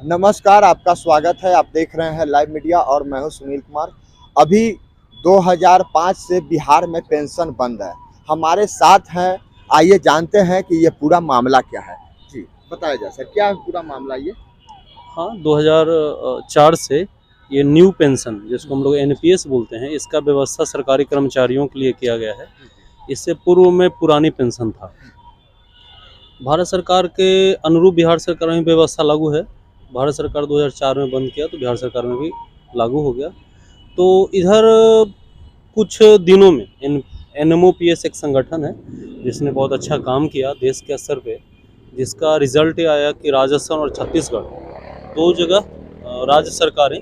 नमस्कार, आपका स्वागत है। आप देख रहे हैं लाइव मीडिया और मैं हूं सुनील कुमार। अभी 2005 से बिहार में पेंशन बंद है। हमारे साथ हैं, आइए जानते हैं कि ये पूरा मामला क्या है। जी बताया जाए सर, क्या है पूरा मामला ये? हाँ, 2004 से ये न्यू पेंशन जिसको हम लोग एनपीएस बोलते हैं, इसका व्यवस्था सरकारी कर्मचारियों के लिए किया गया है। इससे पूर्व में पुरानी पेंशन था। भारत सरकार के अनुरूप बिहार सरकार में व्यवस्था लागू है। भारत सरकार 2004 में बंद किया तो बिहार सरकार में भी लागू हो गया। तो इधर कुछ दिनों में एनएमओपीएस एक संगठन है जिसने बहुत अच्छा काम किया देश के स्तर पे, जिसका रिजल्ट ये आया कि राजस्थान और छत्तीसगढ़ दो जगह राज्य सरकारें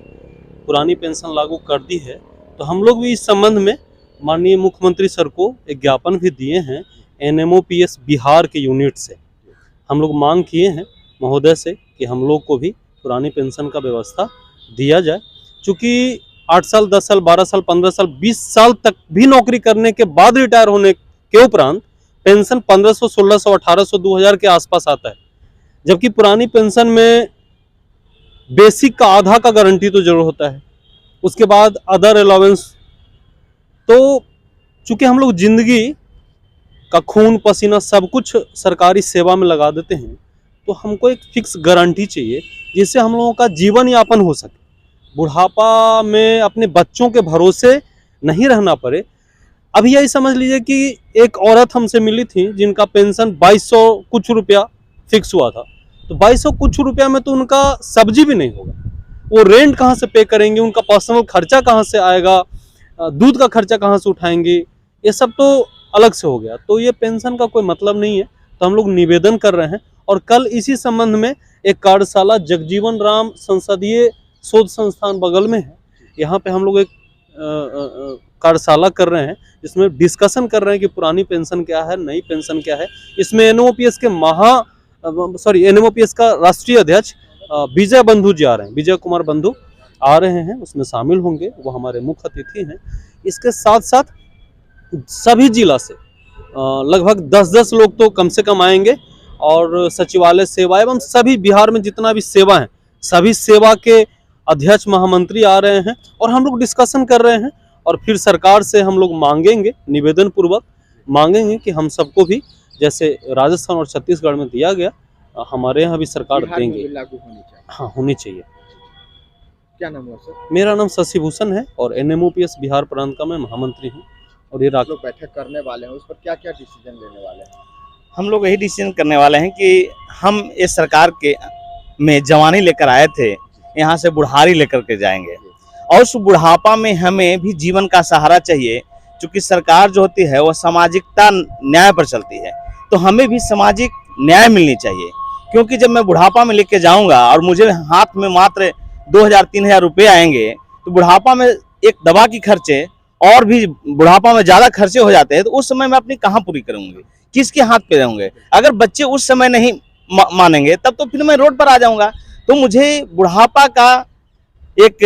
पुरानी पेंशन लागू कर दी है। तो हम लोग भी इस संबंध में माननीय मुख्यमंत्री सर को एक ज्ञापन भी दिए हैं। एनएमओपीएस बिहार के यूनिट से हम लोग मांग किए हैं महोदय से कि हम लोग को भी पुरानी पेंशन का व्यवस्था दिया जाए। चूँकि 8 साल, 10 साल, 12 साल, 15 साल, 20 साल तक भी नौकरी करने के बाद रिटायर होने के उपरांत पेंशन 1500, 1600, 1800, 2000 के आसपास आता है। जबकि पुरानी पेंशन में बेसिक का आधा का गारंटी तो जरूर होता है, उसके बाद अदर अलाउंस। तो चूंकि हम लोग जिंदगी का खून पसीना सब कुछ सरकारी सेवा में लगा देते हैं, तो हमको एक फिक्स गारंटी चाहिए जिससे हम लोगों का जीवन यापन हो सके, बुढ़ापा में अपने बच्चों के भरोसे नहीं रहना पड़े। अभी यही समझ लीजिए कि एक औरत हमसे मिली थी जिनका पेंशन 2200 कुछ रुपया फिक्स हुआ था। तो 2200 कुछ रुपया में तो उनका सब्जी भी नहीं होगा, वो रेंट कहाँ से पे करेंगे, उनका पर्सनल खर्चा कहाँ से आएगा, दूध का खर्चा कहाँ से उठाएंगे, ये सब तो अलग से हो गया। तो ये पेंशन का कोई मतलब नहीं है। तो हम लोग निवेदन कर रहे हैं और कल इसी संबंध में एक कार्यशाला जगजीवन राम संसदीय शोध संस्थान बगल में है, यहाँ पे हम लोग एक कार्यशाला कर रहे हैं जिसमें डिस्कशन कर रहे हैं कि पुरानी पेंशन क्या है, नई पेंशन क्या है। इसमें एनएमओपीएस के एनएमओपीएस का राष्ट्रीय अध्यक्ष विजय बंधु जी आ रहे हैं, विजय कुमार बंधु आ रहे हैं, उसमें शामिल होंगे, वो हमारे मुख्य अतिथि हैं। इसके साथ साथ सभी जिला से लगभग 10-10 लोग तो कम से कम आएंगे और सचिवालय सेवा एवं सभी बिहार में जितना भी सेवा है, सभी सेवा के अध्यक्ष महामंत्री आ रहे हैं और हम लोग डिस्कशन कर रहे हैं। और फिर सरकार से हम लोग मांगेंगे, निवेदन पूर्वक मांगेंगे कि हम सबको भी जैसे राजस्थान और छत्तीसगढ़ में दिया गया, हमारे यहाँ भी सरकार देंगे। लागू होनी चाहिए। हाँ, होनी चाहिए। क्या नाम हुआ सर? मेरा नाम शशि भूषण है और एनएमओपीएस बिहार प्रांत का मैं महामंत्री हूँ। और ये लोग बैठक करने वाले हैं, उस पर क्या क्या डिसीजन लेने वाले हैं? हम लोग यही डिसीजन करने वाले हैं कि हम इस सरकार के में जवानी लेकर आए थे, यहाँ से बुढ़ारी लेकर के जाएंगे और उस बुढ़ापा में हमें भी जीवन का सहारा चाहिए। क्योंकि सरकार जो होती है वो सामाजिकता न्याय पर चलती है, तो हमें भी सामाजिक न्याय मिलनी चाहिए। क्योंकि जब मैं बुढ़ापा में लेके जाऊंगा और मुझे हाथ में मात्र 2000-3000 रुपये आएंगे, तो बुढ़ापा में एक दवा की खर्चे और भी बुढ़ापा में ज़्यादा खर्चे हो जाते हैं। तो उस समय मैं अपनी कहाँ पूरी करूँगी, किसके हाथ पे रहूँगे? अगर बच्चे उस समय नहीं मानेंगे तब तो फिर मैं रोड पर आ जाऊँगा। तो मुझे बुढ़ापा का एक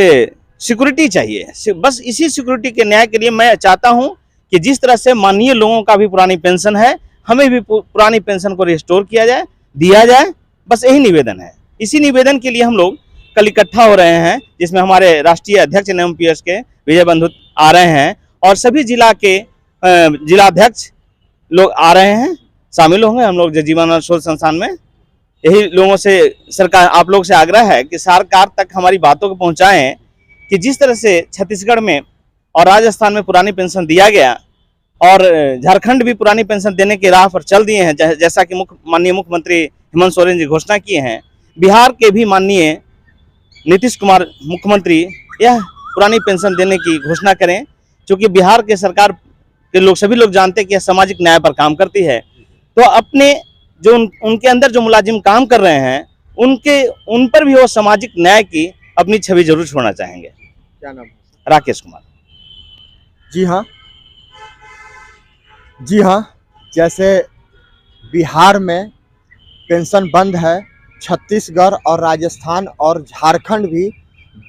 सिक्योरिटी चाहिए। बस इसी सिक्योरिटी के न्याय के लिए मैं चाहता हूँ कि जिस तरह से माननीय लोगों का भी पुरानी पेंशन है, हमें भी पुरानी पेंशन को रिस्टोर किया जाए, दिया जाए। बस यही निवेदन है। इसी निवेदन के लिए हम लोग कल इकट्ठा हो रहे हैं, जिसमें हमारे राष्ट्रीय अध्यक्ष एनएमओपीएस के विजय बंधु आ रहे हैं और सभी जिला के जिलाध्यक्ष लोग आ रहे हैं, शामिल होंगे हम लोग जगजीवन शोध संस्थान में। यही लोगों से सरकार, आप लोग से आग्रह है कि सरकार तक हमारी बातों को पहुंचाएं कि जिस तरह से छत्तीसगढ़ में और राजस्थान में पुरानी पेंशन दिया गया और झारखंड भी पुरानी पेंशन देने की राह पर चल दिए हैं, जैसा कि माननीय मुख्यमंत्री हेमंत सोरेन जी घोषणा किए हैं। बिहार के भी माननीय नीतीश कुमार मुख्यमंत्री यह पुरानी पेंशन देने की घोषणा करें, क्योंकि बिहार के सरकार के लोग सभी लोग जानते हैं कि यह सामाजिक न्याय पर काम करती है। तो अपने जो उनके अंदर जो मुलाजिम काम कर रहे हैं, उन पर भी वो सामाजिक न्याय की अपनी छवि जरूर छोड़ना चाहेंगे। क्या नाम? राकेश कुमार। जी हाँ, जैसे बिहार में पेंशन बंद है, छत्तीसगढ़ और राजस्थान और झारखंड भी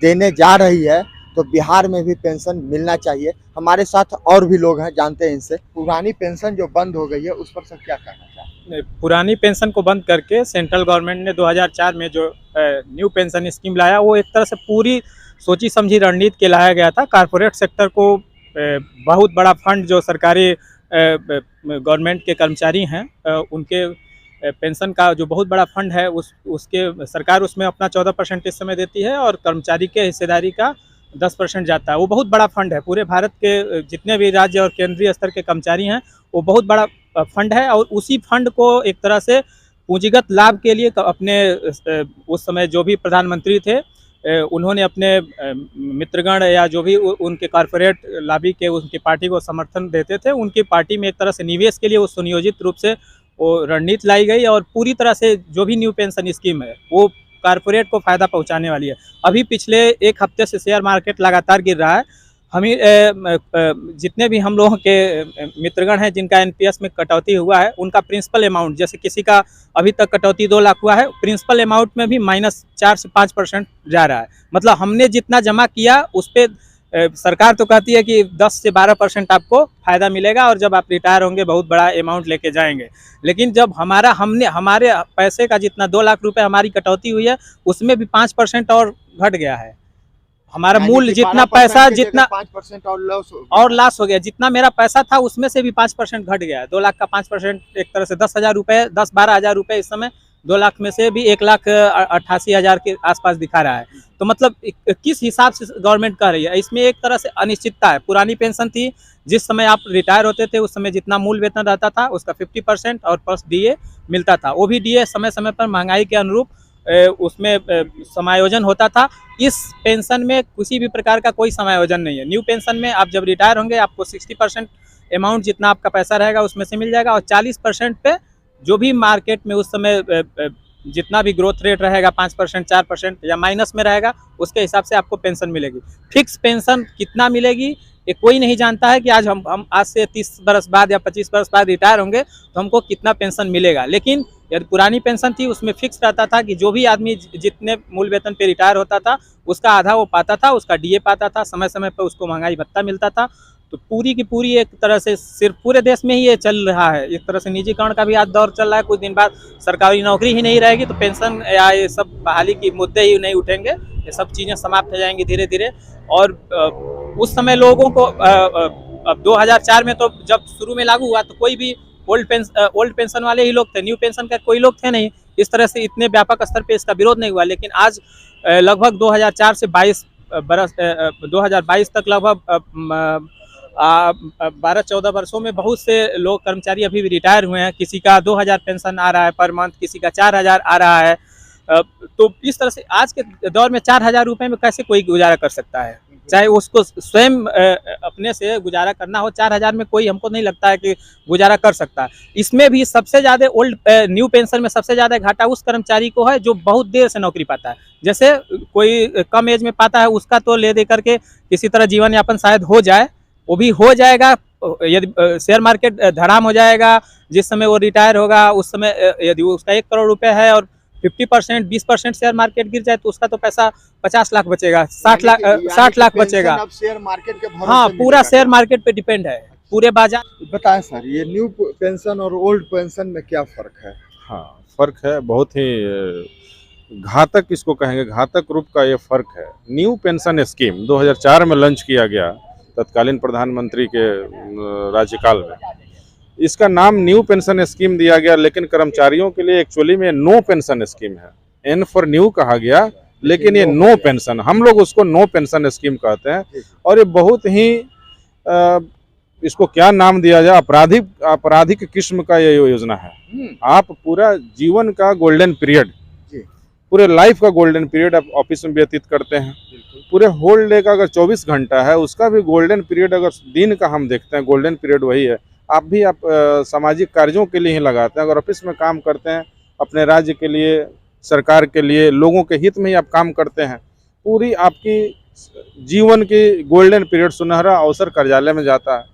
देने जा रही है। तो बिहार में भी पेंशन मिलना चाहिए। हमारे साथ और भी लोग हैं, जानते हैं इनसे। पुरानी पेंशन जो बंद हो गई है उस पर सब क्या कहना चाहते पुरानी पेंशन को बंद करके सेंट्रल गवर्नमेंट ने 2004 में जो न्यू पेंशन स्कीम लाया, वो एक तरह से पूरी सोची समझी रणनीति के लाया गया था। कारपोरेट सेक्टर को बहुत बड़ा फंड जो सरकारी गवर्नमेंट के कर्मचारी हैं उनके पेंशन का जो बहुत बड़ा फंड है उसके सरकार उसमें अपना 14% इस समय देती है और कर्मचारी के हिस्सेदारी का 10% जाता है। वो बहुत बड़ा फंड है। पूरे भारत के जितने भी राज्य और केंद्रीय स्तर के कर्मचारी हैं वो बहुत बड़ा फंड है और उसी फंड को एक तरह से पूंजीगत लाभ के लिए अपने उस समय जो भी प्रधानमंत्री थे उन्होंने अपने मित्रगण या जो भी उनके कॉरपोरेट लॉबी के उनकी पार्टी को समर्थन देते थे, उनकी पार्टी में एक तरह से निवेश के लिए वो सुनियोजित रूप से वो रणनीति लाई गई और पूरी तरह से जो भी न्यू पेंशन स्कीम है वो कॉरपोरेट को फ़ायदा पहुंचाने वाली है। अभी पिछले एक हफ्ते से शेयर मार्केट लगातार गिर रहा है। हमें जितने भी हम लोगों के मित्रगण हैं जिनका एनपीएस में कटौती हुआ है उनका प्रिंसिपल अमाउंट, जैसे किसी का अभी तक कटौती 2 लाख हुआ है, प्रिंसिपल अमाउंट में भी -4 से 5% जा रहा है। मतलब हमने जितना जमा किया उस पर सरकार तो कहती है कि 10 से 12% आपको फ़ायदा मिलेगा और जब आप रिटायर होंगे बहुत बड़ा अमाउंट लेके जाएंगे। लेकिन जब हमारे पैसे का जितना 2 लाख रुपए हमारी कटौती हुई है उसमें भी 5% और घट गया है। हमारा मूल जितना पैसा जितना 5% और लॉस हो गया। जितना मेरा पैसा था उसमें से भी 5% घट गया है। 2 लाख का 5% एक तरह से 10,000 रुपये 10-12 हज़ार रुपये इस समय 2 लाख में से भी 1,88,000 के आसपास दिखा रहा है। तो मतलब किस हिसाब से गवर्नमेंट कर रही है, इसमें एक तरह से अनिश्चितता है। पुरानी पेंशन थी, जिस समय आप रिटायर होते थे उस समय जितना मूल वेतन रहता था उसका 50% और प्लस डीए मिलता था। वो भी डीए समय समय पर महंगाई के अनुरूप उसमें समायोजन होता था। इस पेंशन में किसी भी प्रकार का कोई समायोजन नहीं है। न्यू पेंशन में आप जब रिटायर होंगे आपको 60% अमाउंट जितना आपका पैसा रहेगा उसमें से मिल जाएगा और 40% पे जो भी मार्केट में उस समय जितना भी ग्रोथ रेट रहेगा 5% 4% या माइनस में रहेगा उसके हिसाब से आपको पेंशन मिलेगी। फिक्स पेंशन कितना मिलेगी ये कोई नहीं जानता है कि आज हम आज से 30 बरस बाद या 25 बरस बाद रिटायर होंगे तो हमको कितना पेंशन मिलेगा। लेकिन यदि पुरानी पेंशन थी उसमें फिक्स रहता था कि जो भी आदमी जितने मूल वेतन पे रिटायर होता था उसका आधा वो पाता था, उसका डीए पाता था, समय समय पर उसको महंगाई भत्ता मिलता था। तो पूरी की पूरी एक तरह से सिर्फ पूरे देश में ही ये चल रहा है। एक तरह से निजीकरण का भी आज दौर चल रहा है। कुछ दिन बाद सरकारी नौकरी ही नहीं रहेगी तो पेंशन या ये सब बहाली की मुद्दे ही नहीं उठेंगे। ये सब चीज़ें समाप्त हो जाएंगी धीरे धीरे। और उस समय लोगों को अब 2004 में तो जब शुरू में लागू हुआ तो कोई भी ओल्ड पेंशन वाले ही लोग थे, न्यू पेंशन का कोई लोग थे नहीं। इस तरह से इतने व्यापक स्तर पे इसका विरोध नहीं हुआ। लेकिन आज लगभग 2004 से 2022 तक लगभग 12-14 वर्षों में बहुत से लोग कर्मचारी अभी भी रिटायर हुए हैं। किसी का 2,000 पेंशन आ रहा है पर मंथ, किसी का 4,000 आ रहा है। तो इस तरह से आज के दौर में 4,000 रुपये में कैसे कोई गुजारा कर सकता है, चाहे उसको स्वयं अपने से गुजारा करना हो। 4,000 में कोई हमको नहीं लगता है कि गुजारा कर सकता है। इसमें भी सबसे ज़्यादा न्यू पेंशन में सबसे ज़्यादा घाटा उस कर्मचारी को है जो बहुत देर से नौकरी पाता है। जैसे कोई कम एज में पाता है उसका तो ले दे करके किसी तरह जीवन यापन शायद हो जाए, वो भी हो जाएगा यदि शेयर मार्केट धड़ाम हो जाएगा। जिस समय वो रिटायर होगा उस समय यदि उसका 1 करोड़ रुपए है और 50% 20% शेयर मार्केट गिर जाए तो उसका तो पैसा 50 लाख बचेगा, 60 लाख बचेगा। अब शेयर मार्केट के भरोसे हाँ, पूरा शेयर मार्केट पे डिपेंड है पूरे बाजार। बताएं सर, ये न्यू पेंशन और ओल्ड पेंशन में क्या फर्क है? हाँ, फर्क है, बहुत ही घातक इसको कहेंगे, घातक रूप का ये फर्क है। न्यू पेंशन स्कीम 2004 में लॉन्च किया गया तत्कालीन प्रधानमंत्री के राज्यकाल में। इसका नाम न्यू पेंशन स्कीम दिया गया, लेकिन कर्मचारियों के लिए एक्चुअली में नो पेंशन स्कीम है। एन फॉर न्यू कहा गया, लेकिन ये नो पेंशन, हम लोग उसको नो पेंशन स्कीम कहते हैं। और ये बहुत ही इसको क्या नाम दिया जाए, आपराधिक किस्म का ये योजना है। आप पूरा जीवन का गोल्डन पीरियड, पूरे लाइफ का गोल्डन पीरियड आप ऑफिस में व्यतीत करते हैं। पूरे होल डे का अगर 24 घंटा है उसका भी गोल्डन पीरियड, अगर दिन का हम देखते हैं गोल्डन पीरियड वही है। आप सामाजिक कार्यों के लिए ही लगाते हैं। अगर ऑफिस में काम करते हैं अपने राज्य के लिए, सरकार के लिए, लोगों के हित में ही आप काम करते हैं, पूरी आपकी जीवन की गोल्डन पीरियड सुनहरा अवसर कार्यालय में जाता है।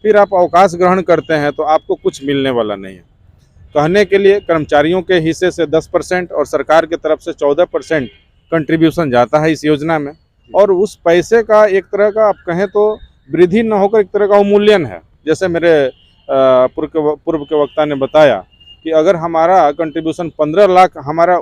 फिर आप अवकाश ग्रहण करते हैं तो आपको कुछ मिलने वाला नहीं है। कहने के लिए कर्मचारियों के हिस्से से 10% और सरकार की तरफ से 14% कंट्रीब्यूशन जाता है इस योजना में। और उस पैसे का एक तरह का आप कहें तो वृद्धि न होकर एक तरह का अवमूल्यन है। जैसे मेरे पूर्व के वक्ता ने बताया कि अगर हमारा कंट्रीब्यूशन 15 लाख हमारा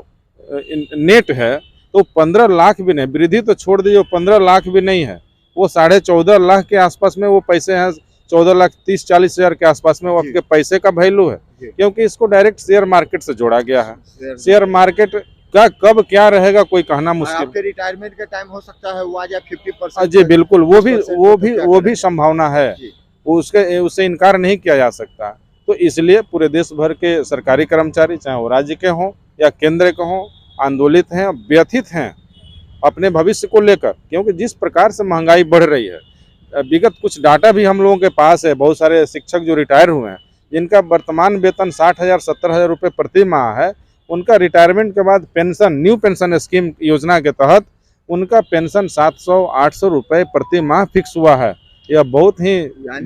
नेट है तो 15 लाख भी नहीं, वृद्धि तो छोड़ दीजिए, 15 लाख भी नहीं है, वो 14.5 लाख के आसपास में वो पैसे हैं, 14,30-40 हज़ार के आसपास में वो आपके पैसे का वैल्यू है, क्योंकि इसको डायरेक्ट शेयर मार्केट से जोड़ा गया है। शेयर मार्केट का कब क्या रहेगा कोई कहना मुश्किल। आपके रिटायरमेंट का टाइम हो सकता है वो आ जाए 50%। जी बिल्कुल, वो भी संभावना है, उससे इनकार नहीं किया जा सकता। तो इसलिए पूरे देश भर के सरकारी कर्मचारी, चाहे वो राज्य के हों या केंद्र के हों, आंदोलित हैं, व्यथित हैं अपने भविष्य को लेकर, क्योंकि जिस प्रकार से महंगाई बढ़ रही है। विगत कुछ डाटा भी हम लोगों के पास है, बहुत सारे शिक्षक जो रिटायर हुए हैं जिनका वर्तमान वेतन 60,000 70,000 रुपये प्रति माह है, उनका रिटायरमेंट के बाद पेंशन, न्यू पेंशन स्कीम योजना के तहत उनका पेंशन 700-800 रुपये प्रति माह फिक्स हुआ है। यह बहुत ही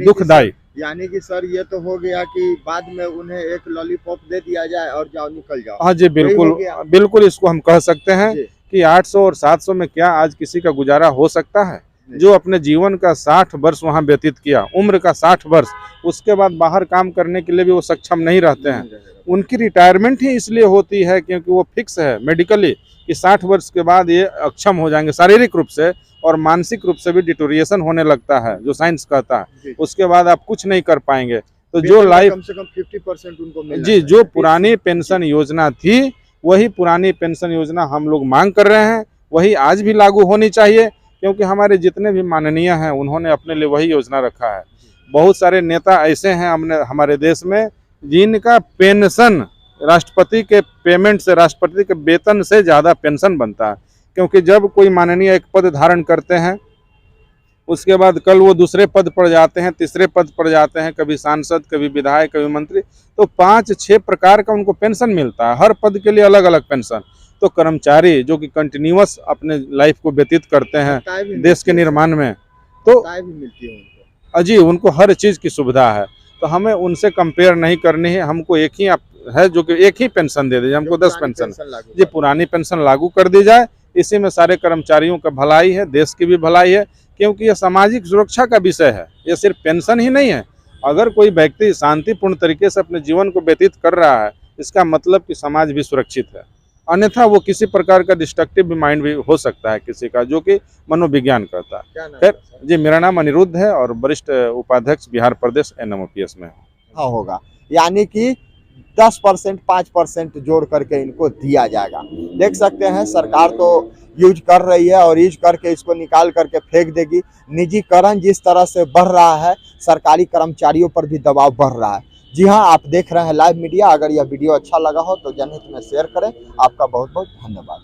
दुखदायी। यानी कि सर ये तो हो गया कि बाद में उन्हें एक लॉलीपॉप दे दिया जाए और जाओ निकल जाओ। हाँ जी बिल्कुल, बिल्कुल इसको हम कह सकते हैं कि 800 और 700 में क्या आज किसी का गुजारा हो सकता है? जो अपने जीवन का 60 वर्ष वहाँ व्यतीत किया, उम्र का 60 वर्ष, उसके बाद बाहर काम करने के लिए भी वो सक्षम नहीं रहते हैं। उनकी रिटायरमेंट ही इसलिए होती है क्योंकि वो फिक्स है मेडिकली कि 60 वर्ष के बाद ये अक्षम हो जाएंगे शारीरिक रूप से, और मानसिक रूप से भी डिटोरिएशन होने लगता है, जो साइंस कहता है। उसके बाद आप कुछ नहीं कर पाएंगे। तो जो लाइफ कम से कम 50% उनको मिलना जी, जो पुरानी पेंशन योजना थी वही पुरानी पेंशन योजना हम लोग मांग कर रहे हैं, वही आज भी लागू होनी चाहिए, क्योंकि हमारे जितने भी माननीय हैं उन्होंने अपने लिए वही योजना रखा है। बहुत सारे नेता ऐसे हैं हमारे देश में जिनका पेंशन राष्ट्रपति के पेमेंट से, राष्ट्रपति के वेतन से ज़्यादा पेंशन बनता है, क्योंकि जब कोई माननीय एक पद धारण करते हैं उसके बाद कल वो दूसरे पद पर जाते हैं, तीसरे पद पर जाते हैं, कभी सांसद, कभी विधायक, कभी मंत्री, तो 5-6 प्रकार का उनको पेंशन मिलता है, हर पद के लिए अलग अलग पेंशन। तो कर्मचारी जो कि कंटिन्यूअस अपने लाइफ को व्यतीत करते हैं देश के निर्माण में, तो मिलती है अजी उनको हर चीज़ की सुविधा है। तो हमें उनसे कंपेयर नहीं करनी है, हमको एक ही है जो कि एक ही पेंशन दे दीजिए, हमको 10 पेंशन जी, पुरानी पेंशन लागू कर दी जाए। इसी में सारे कर्मचारियों का भलाई है, देश की भी भलाई है, क्योंकि यह सामाजिक सुरक्षा का विषय है, ये सिर्फ पेंशन ही नहीं है। अगर कोई व्यक्ति शांतिपूर्ण तरीके से अपने जीवन को व्यतीत कर रहा है, इसका मतलब कि समाज भी सुरक्षित है, अन्यथा वो किसी प्रकार का डिस्ट्रक्टिव माइंड भी हो सकता है किसी का, जो कि मनोविज्ञान करता है। खैर जी, मेरा नाम अनिरुद्ध है और वरिष्ठ उपाध्यक्ष बिहार प्रदेश NMOPS में होगा, यानी कि 10% 5% जोड़ करके इनको दिया जाएगा। देख सकते हैं सरकार तो यूज कर रही है और यूज करके इसको निकाल करके फेंक देगी। निजीकरण जिस तरह से बढ़ रहा है, सरकारी कर्मचारियों पर भी दबाव बढ़ रहा है। जी हाँ, आप देख रहे हैं लाइव मीडिया। अगर यह वीडियो अच्छा लगा हो तो जनहित में शेयर करें। आपका बहुत बहुत धन्यवाद।